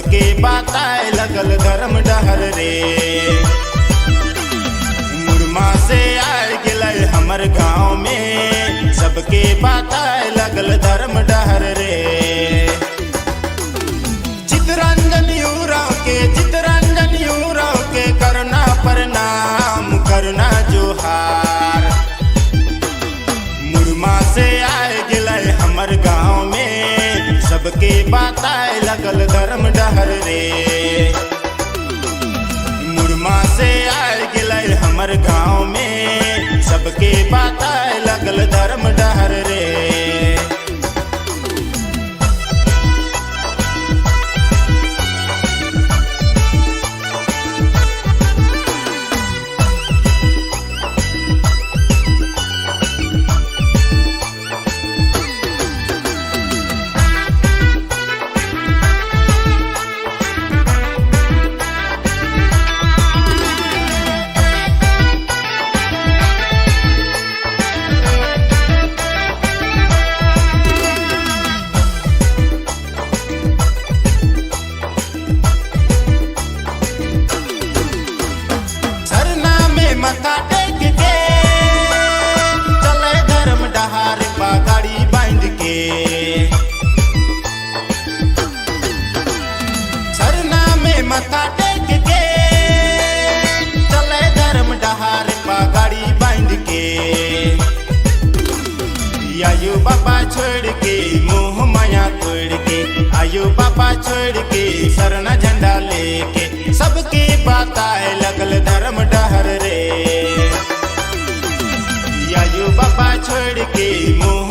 सबके बताए लगल धर्म डहर रे। मुरमा से आए गिले हमर गाँव में, सबके बताए लगल धर्म डहर रे। चितरंजन यूराव के करना प्रणाम करना जोहार। मुरमा से आए गिले हमर गाँव में, सबके बताए लगल धर्म डहर रे। मुरमा से आए गिले हमर गाँव में, सबके बताए लगल धर्म डहर रे। मथा टेक के चले धर्म डहार पगाड़ी बांध के। सरना में मथा टेक के चले धर्म डहार पगाड़ी बांध के। आयो बाबा छोड़ के मोह माया तोड़ के, आयो बाबा छोड़ के सरना झंडा लेके, सबके बताए लगल धर्म डहर रे। आयो बाबा छोड़ के मोह